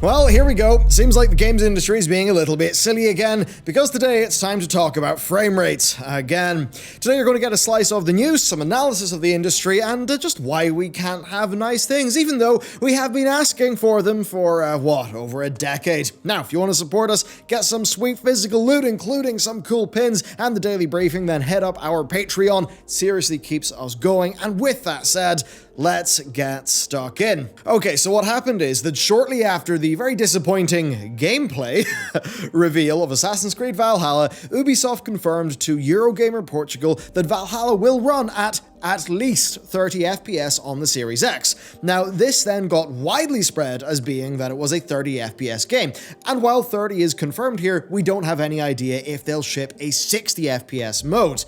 Well, here we go. Seems like the games industry is being a little bit silly again, because today it's time to talk about frame rates again. Today you're going to get a slice of the news, some analysis of the industry, and just why we can't have nice things, even though we have been asking for them for, over a decade. Now, if you want to support us, get some sweet physical loot, including some cool pins and the daily briefing, then head up our Patreon. It seriously keeps us going, and with that said, let's get stuck in. Okay, so what happened is that shortly after the very disappointing gameplay reveal of Assassin's Creed Valhalla, Ubisoft confirmed to Eurogamer Portugal that Valhalla will run at least 30 FPS on the Series X. Now, this then got widely spread as being that it was a 30 FPS game. And while 30 is confirmed here, we don't have any idea if they'll ship a 60 FPS mode.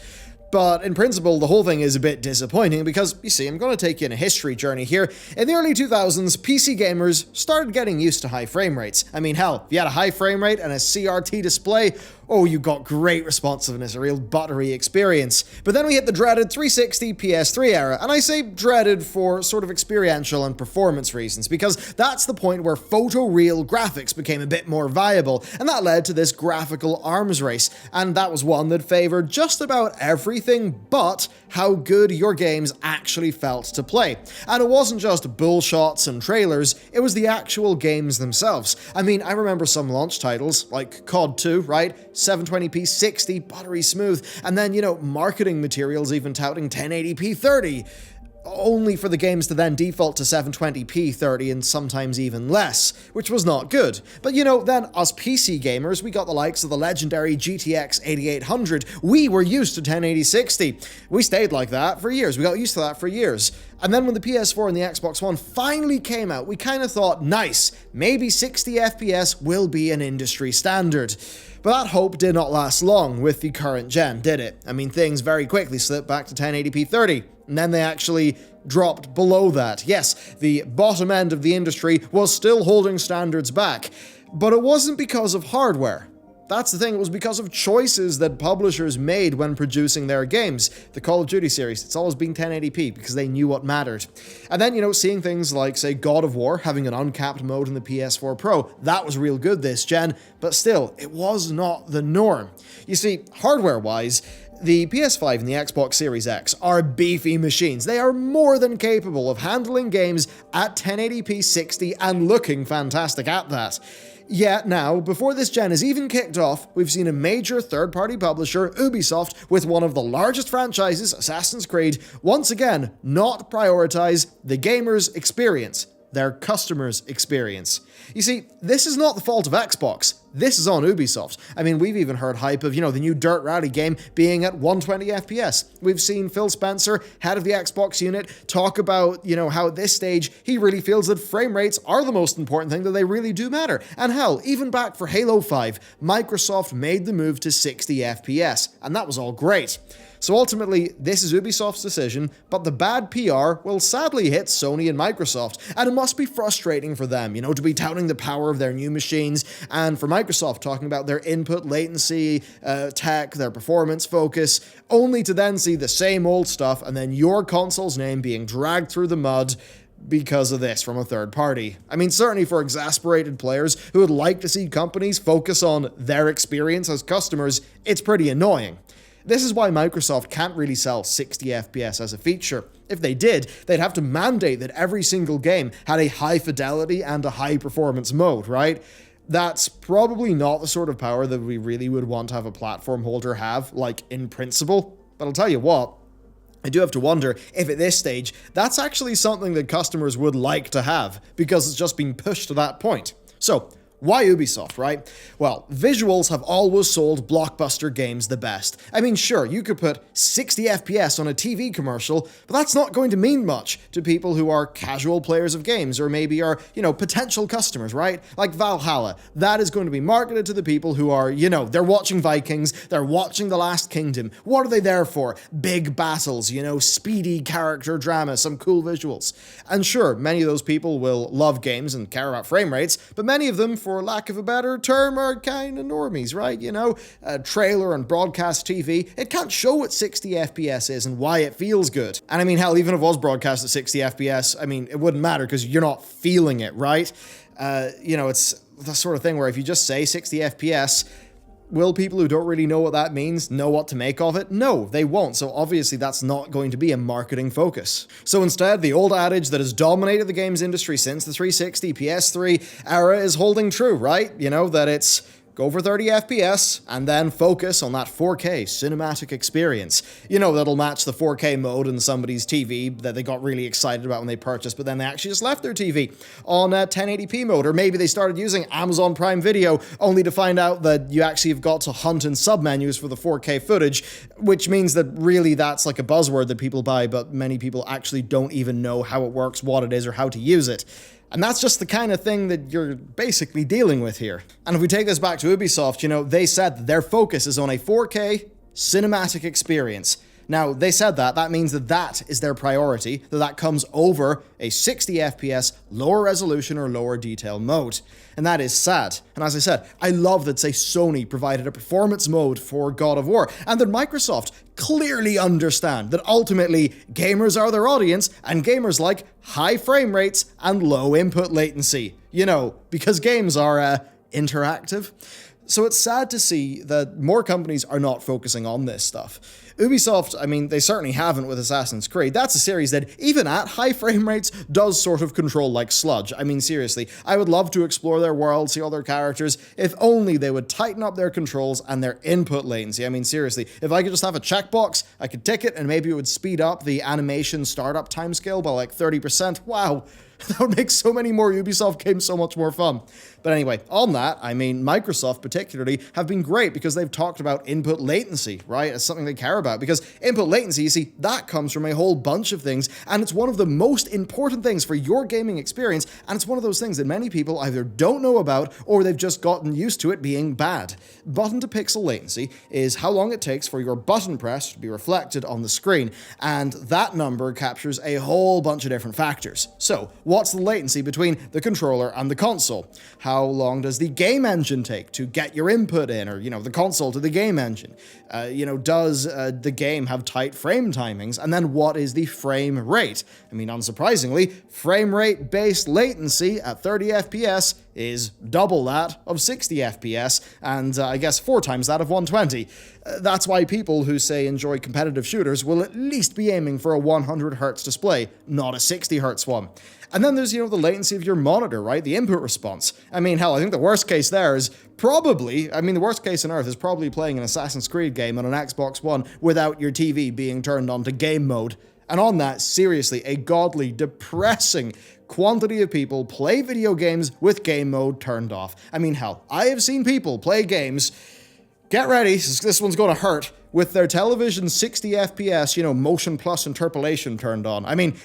But in principle, the whole thing is a bit disappointing because, you see, I'm going to take you on a history journey here. In the early 2000s, PC gamers started getting used to high frame rates. I mean, hell, if you had a high frame rate and a CRT display, oh, you got great responsiveness, a real buttery experience. But then we hit the dreaded 360 PS3 era, and I say dreaded for sort of experiential and performance reasons, because that's the point where photoreal graphics became a bit more viable, and that led to this graphical arms race, and that was one that favored just about everything but how good your games actually felt to play. And it wasn't just bull shots and trailers, it was the actual games themselves. I mean, I remember some launch titles, like COD 2, right? 720p 60, buttery smooth, and then, marketing materials even touting 1080p 30, only for the games to then default to 720p 30 and sometimes even less, which was not good. But then us PC gamers, we got the likes of the legendary GTX 8800. We were used to 1080 60. We stayed like that for years. We got used to that for years. And then when the PS4 and the Xbox One finally came out, we kind of thought, nice, maybe 60 FPS will be an industry standard. But that hope did not last long with the current gen, did it? I mean, things very quickly slipped back to 1080p 30, and then they actually dropped below that. Yes, the bottom end of the industry was still holding standards back, but it wasn't because of hardware. That's the thing, it was because of choices that publishers made when producing their games. The Call of Duty series, it's always been 1080p because they knew what mattered. And then, seeing things like, say, God of War having an uncapped mode in the PS4 Pro, that was real good this gen, but still, it was not the norm. You see, hardware-wise, the PS5 and the Xbox Series X are beefy machines. They are more than capable of handling games at 1080p 60 and looking fantastic at that. Yet now, before this gen is even kicked off, we've seen a major third-party publisher, Ubisoft, with one of the largest franchises, Assassin's Creed, once again not prioritize the gamer's experience, their customer's experience. You see, this is not the fault of Xbox. This is on Ubisoft. I mean, we've even heard hype of, the new Dirt Rally game being at 120 FPS. We've seen Phil Spencer, head of the Xbox unit, talk about, how at this stage, he really feels that frame rates are the most important thing, that they really do matter. And hell, even back for Halo 5, Microsoft made the move to 60 FPS, and that was all great. So ultimately, this is Ubisoft's decision, but the bad PR will sadly hit Sony and Microsoft, and it must be frustrating for them, to be touting the power of their new machines, and for Microsoft talking about their input latency, tech, their performance focus, only to then see the same old stuff, and then your console's name being dragged through the mud because of this from a third party. I mean, certainly for exasperated players who would like to see companies focus on their experience as customers, it's pretty annoying. This is why Microsoft can't really sell 60 FPS as a feature. If they did, they'd have to mandate that every single game had a high fidelity and a high performance mode, right? That's probably not the sort of power that we really would want to have a platform holder have, like in principle. But I'll tell you what, I do have to wonder if at this stage, that's actually something that customers would like to have, because it's just been pushed to that point. So, why Ubisoft, right? Well, visuals have always sold blockbuster games the best. I mean, sure, you could put 60 FPS on a TV commercial, but that's not going to mean much to people who are casual players of games, or maybe are, potential customers, right? Like Valhalla, that is going to be marketed to the people who are, they're watching Vikings, they're watching The Last Kingdom. What are they there for? Big battles, speedy character drama, some cool visuals. And sure, many of those people will love games and care about frame rates, but many of them, for lack of a better term, are kind of normies, right? You know, trailer and broadcast TV, it can't show what 60 FPS is and why it feels good. And I mean, hell, even if it was broadcast at 60 FPS, I mean, it wouldn't matter because you're not feeling it, right? You know, it's the sort of thing where if you just say 60 FPS, will people who don't really know what that means know what to make of it? No, they won't. So obviously that's not going to be a marketing focus. So instead, the old adage that has dominated the games industry since the 360, PS3 era is holding true, right? You know, that it's go for 30 FPS, and then focus on that 4K cinematic experience. You know, that'll match the 4K mode in somebody's TV that they got really excited about when they purchased, but then they actually just left their TV on 1080p mode, or maybe they started using Amazon Prime Video only to find out that you actually have got to hunt in submenus for the 4K footage, which means that really that's like a buzzword that people buy, but many people actually don't even know how it works, what it is, or how to use it. And that's just the kind of thing that you're basically dealing with here. And if we take this back to Ubisoft, you know, they said that their focus is on a 4K cinematic experience. Now, they said that means that is their priority, that comes over a 60 FPS, lower resolution or lower detail mode. And that is sad. And as I said, I love that, say, Sony provided a performance mode for God of War, and that Microsoft clearly understand that ultimately gamers are their audience, and gamers like high frame rates and low input latency. You know, because games are interactive. So it's sad to see that more companies are not focusing on this stuff. Ubisoft, I mean, they certainly haven't with Assassin's Creed. That's a series that, even at high frame rates, does sort of control like sludge. I mean, seriously, I would love to explore their world, see all their characters, if only they would tighten up their controls and their input latency. I mean, seriously, if I could just have a checkbox, I could tick it, and maybe it would speed up the animation startup timescale by like 30%. Wow. That would make so many more Ubisoft games so much more fun. But anyway, on that, I mean, Microsoft particularly have been great because they've talked about input latency, right, as something they care about. Because input latency, you see, that comes from a whole bunch of things, and it's one of the most important things for your gaming experience, and it's one of those things that many people either don't know about or they've just gotten used to it being bad. Button-to-pixel latency is how long it takes for your button press to be reflected on the screen, and that number captures a whole bunch of different factors. So, what's the latency between the controller and the console? How long does the game engine take to get your input in, or, you know, the console to the game engine? You know, does the game have tight frame timings? And then what is the frame rate? I mean, unsurprisingly, frame rate based latency at 30 FPS is double that of 60 FPS, and I guess 4 times that of 120. That's why people who say enjoy competitive shooters will at least be aiming for a 100Hz display, not a 60Hz one. And then there's, you know, the latency of your monitor, right? The input response. I mean, hell, I think the worst case there is probably, the worst case on earth is probably playing an Assassin's Creed game on an Xbox One without your TV being turned on to game mode. And on that, seriously, a godly, depressing quantity of people play video games with game mode turned off. I mean, hell, I have seen people play games, get ready, this one's gonna hurt, with their television 60 FPS, you know, motion plus interpolation turned on. I mean,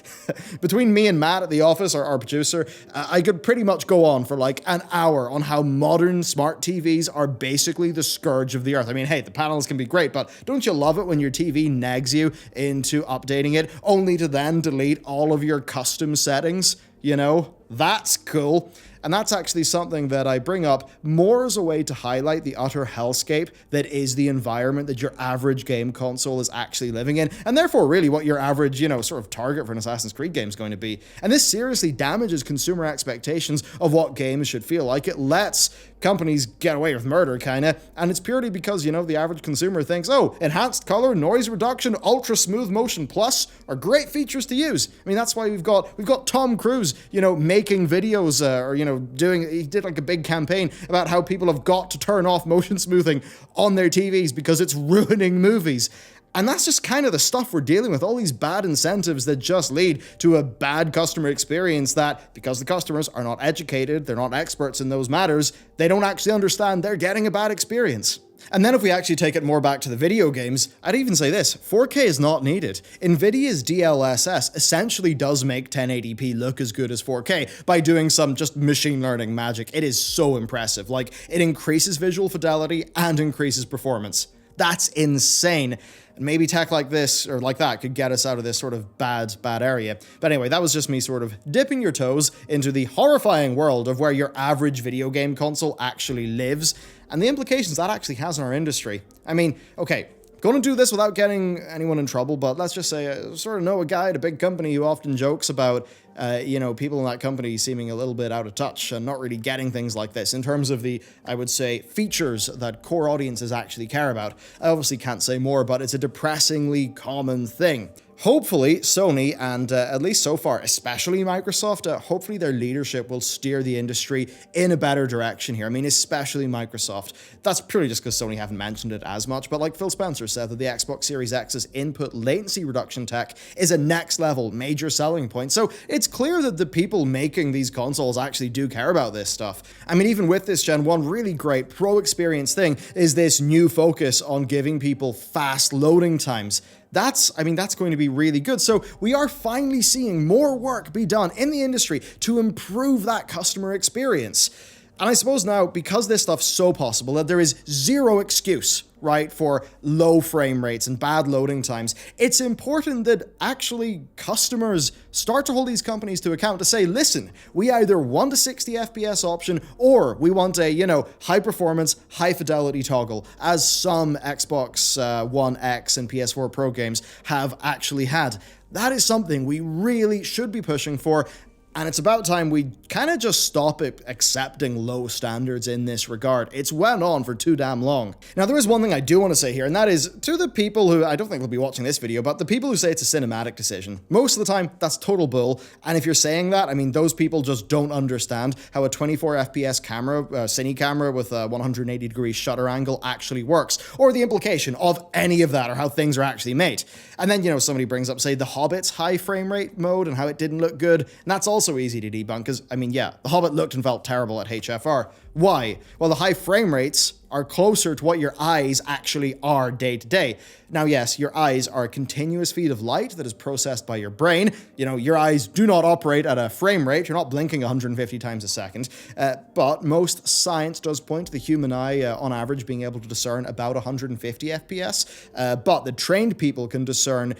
between me and Matt at the office, our producer, I could pretty much go on for like an hour on how modern smart TVs are basically the scourge of the earth. I mean, hey, the panels can be great, but don't you love it when your TV nags you into updating it, only to then delete all of your custom settings? You know, that's cool. And that's actually something that I bring up more as a way to highlight the utter hellscape that is the environment that your average game console is actually living in, and therefore really what your average, you know, sort of target for an Assassin's Creed game is going to be. And this seriously damages consumer expectations of what games should feel like. It lets companies get away with murder, kinda, and it's purely because, you know, the average consumer thinks, oh, enhanced color, noise reduction, ultra smooth motion plus are great features to use. I mean, that's why we've got Tom Cruise, you know, making videos, or, you know, he did like a big campaign about how people have got to turn off motion smoothing on their TVs because it's ruining movies. And that's just kind of the stuff we're dealing with, all these bad incentives that just lead to a bad customer experience that, because the customers are not educated, they're not experts in those matters, they don't actually understand they're getting a bad experience. And then if we actually take it more back to the video games, I'd even say this, 4K is not needed. Nvidia's DLSS essentially does make 1080p look as good as 4K by doing some just machine learning magic. It is so impressive. Like, it increases visual fidelity and increases performance. That's insane. And maybe tech like this or like that could get us out of this sort of bad area. But anyway, that was just me sort of dipping your toes into the horrifying world of where your average video game console actually lives and the implications that actually has on our industry. I mean, okay, going to do this without getting anyone in trouble, but let's just say I sort of know a guy at a big company who often jokes about, people in that company seeming a little bit out of touch and not really getting things like this in terms of the, I would say, features that core audiences actually care about. I obviously can't say more, but it's a depressingly common thing. Hopefully, Sony, and at least so far, especially Microsoft, hopefully their leadership will steer the industry in a better direction here. I mean, especially Microsoft. That's purely just because Sony haven't mentioned it as much, but like Phil Spencer said, that the Xbox Series X's input latency reduction tech is a next level major selling point. So it's clear that the people making these consoles actually do care about this stuff. I mean, even with this gen, one really great pro experience thing is this new focus on giving people fast loading times. That's going to be really good. So we are finally seeing more work be done in the industry to improve that customer experience. And I suppose now, because this stuff's so possible, that there is zero excuse, right, for low frame rates and bad loading times, it's important that actually customers start to hold these companies to account to say, listen, we either want a 60 FPS option or we want a, high performance, high fidelity toggle, as some Xbox One X and PS4 Pro games have actually had. That is something we really should be pushing for. And it's about time we kind of just stop accepting low standards in this regard. It's went on for too damn long. Now, there is one thing I do want to say here, and that is to the people who, I don't think they'll be watching this video, but the people who say it's a cinematic decision. Most of the time, that's total bull. And if you're saying that, I mean, those people just don't understand how a 24 FPS camera, cine camera with a 180-degree shutter angle actually works, or the implication of any of that, or how things are actually made. And then, somebody brings up, say, The Hobbit's high frame rate mode and how it didn't look good, and that's also easy to debunk because, I mean, yeah, The Hobbit looked and felt terrible at HFR. Why? Well, the high frame rates are closer to what your eyes actually are day to day. Now, yes, your eyes are a continuous feed of light that is processed by your brain. Your eyes do not operate at a frame rate. You're not blinking 150 times a second. But most science does point to the human eye, on average, being able to discern about 150 FPS. But the trained people can discern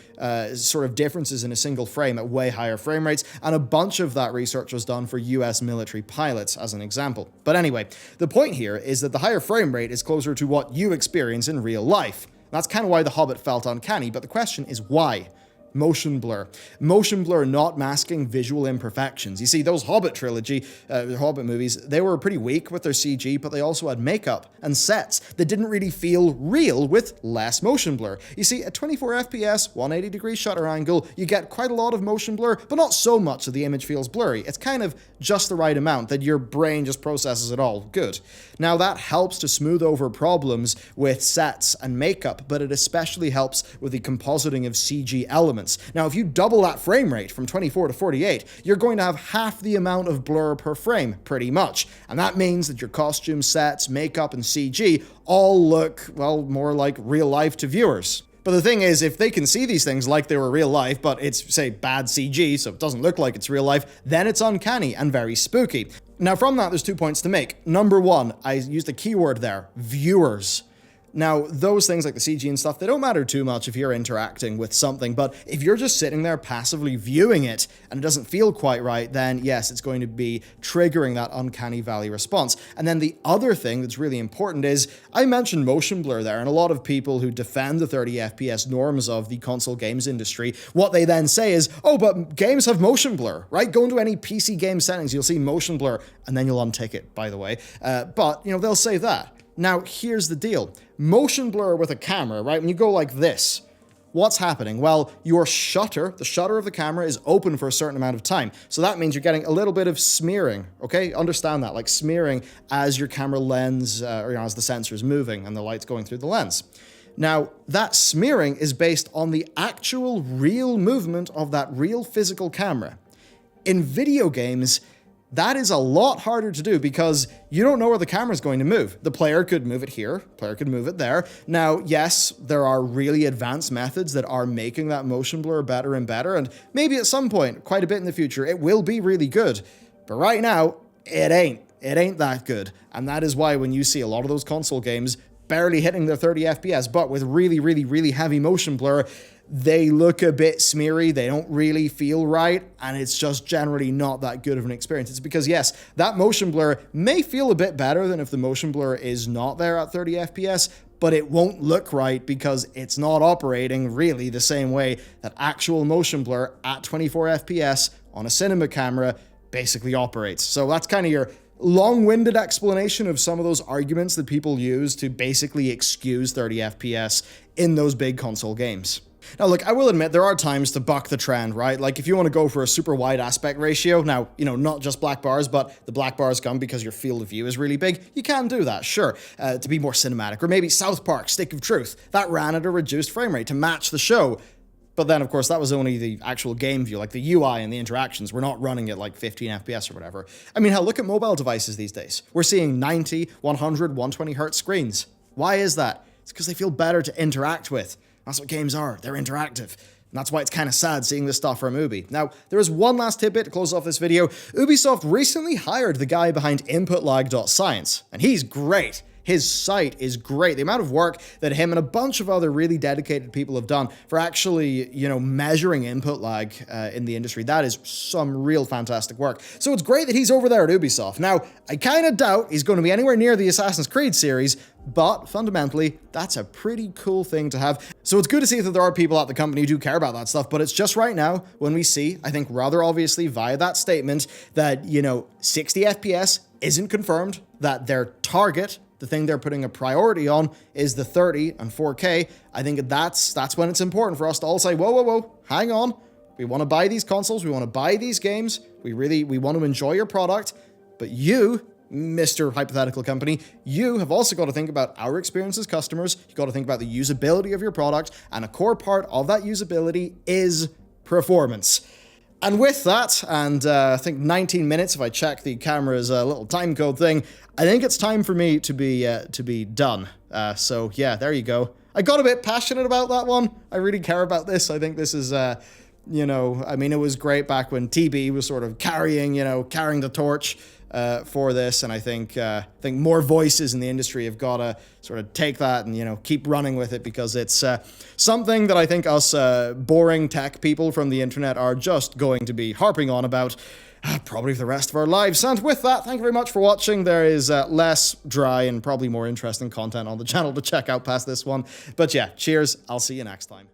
sort of differences in a single frame at way higher frame rates. And a bunch of that research was done for US military pilots, as an example. But anyway, the point here is that the higher frame rate is closer to what you experience in real life. That's kind of why The Hobbit felt uncanny, but the question is why? Motion blur. Motion blur not masking visual imperfections. You see, those Hobbit movies, they were pretty weak with their CG, but they also had makeup and sets that didn't really feel real with less motion blur. You see, at 24 FPS, 180-degree shutter angle, you get quite a lot of motion blur, but not so much that the image feels blurry. It's kind of just the right amount that your brain just processes it all good. Now, that helps to smooth over problems with sets and makeup, but it especially helps with the compositing of CG elements. Now, if you double that frame rate from 24 to 48, you're going to have half the amount of blur per frame, pretty much. And that means that your costume sets, makeup, and CG all look, well, more like real life to viewers. But the thing is, if they can see these things like they were real life, but it's, say, bad CG, so it doesn't look like it's real life, then it's uncanny and very spooky. Now, from that, there's 2 points to make. Number one, I used a keyword there, viewers. Now, those things like the CG and stuff, they don't matter too much if you're interacting with something, but if you're just sitting there passively viewing it and it doesn't feel quite right, then yes, it's going to be triggering that uncanny valley response. And then the other thing that's really important is, I mentioned motion blur there, and a lot of people who defend the 30 FPS norms of the console games industry, what they then say is, oh, but games have motion blur, right? Go into any PC game settings, you'll see motion blur, and then you'll untick it, by the way. But they'll say that. Now, here's the deal. Motion blur with a camera, right? When you go like this, what's happening? Well, your shutter, the shutter of the camera is open for a certain amount of time. So that means you're getting a little bit of smearing, okay? Understand that, like smearing as your camera lens, or as the sensor is moving and the light's going through the lens. Now, that smearing is based on the actual real movement of that real physical camera. In video games, that is a lot harder to do because you don't know where the camera is going to move. The player could move it here, the player could move it there. Now, yes, there are really advanced methods that are making that motion blur better and better, and maybe at some point, quite a bit in the future, it will be really good. But right now, it ain't. It ain't that good. And that is why when you see a lot of those console games barely hitting their 30 FPS, but with really, really, really heavy motion blur, they look a bit smeary, they don't really feel right, and it's just generally not that good of an experience. It's because, yes, that motion blur may feel a bit better than if the motion blur is not there at 30 FPS, but it won't look right because it's not operating really the same way that actual motion blur at 24 FPS on a cinema camera basically operates. So that's kind of your long-winded explanation of some of those arguments that people use to basically excuse 30 FPS in those big console games. Now, look, I will admit there are times to buck the trend, right? Like, if you want to go for a super wide aspect ratio, now, not just black bars, but the black bars come because your field of view is really big, you can do that, sure, to be more cinematic. Or maybe South Park, Stick of Truth, that ran at a reduced frame rate to match the show. But then, of course, that was only the actual game view, like the UI and the interactions were not running at like 15 FPS or whatever. I mean, hell, look at mobile devices these days. We're seeing 90, 100, 120 hertz screens. Why is that? It's because they feel better to interact with. That's what games are. They're interactive. And that's why it's kind of sad seeing this stuff from Ubi. Now, there is one last tidbit to close off this video. Ubisoft recently hired the guy behind inputlag.science, and he's great. His site is great. The amount of work that him and a bunch of other really dedicated people have done for actually, measuring input lag in the industry, that is some real fantastic work. So it's great that he's over there at Ubisoft. Now, I kind of doubt he's going to be anywhere near the Assassin's Creed series, but fundamentally, that's a pretty cool thing to have. So it's good to see that there are people at the company who do care about that stuff, but it's just right now when we see, I think rather obviously via that statement, that, 60 FPS isn't confirmed, that their target, the thing they're putting a priority on, is the 30 and 4K. I think that's when it's important for us to all say, whoa, hang on. We want to buy these consoles, we want to buy these games, we want to enjoy your product, but you, Mr. Hypothetical Company, you have also got to think about our experience as customers. You've got to think about the usability of your product, and a core part of that usability is performance. And with that, and I think 19 minutes if I check the camera's little time code thing, I think it's time for me to be done. So yeah, there you go. I got a bit passionate about that one. I really care about this. I think this is, I mean, it was great back when TB was sort of carrying the torch for this, and I think more voices in the industry have got to sort of take that and keep running with it, because it's something that I think us boring tech people from the internet are just going to be harping on about probably for the rest of our lives. And with that, thank you very much for watching. There is less dry and probably more interesting content on the channel to check out past this one. But yeah, cheers. I'll see you next time.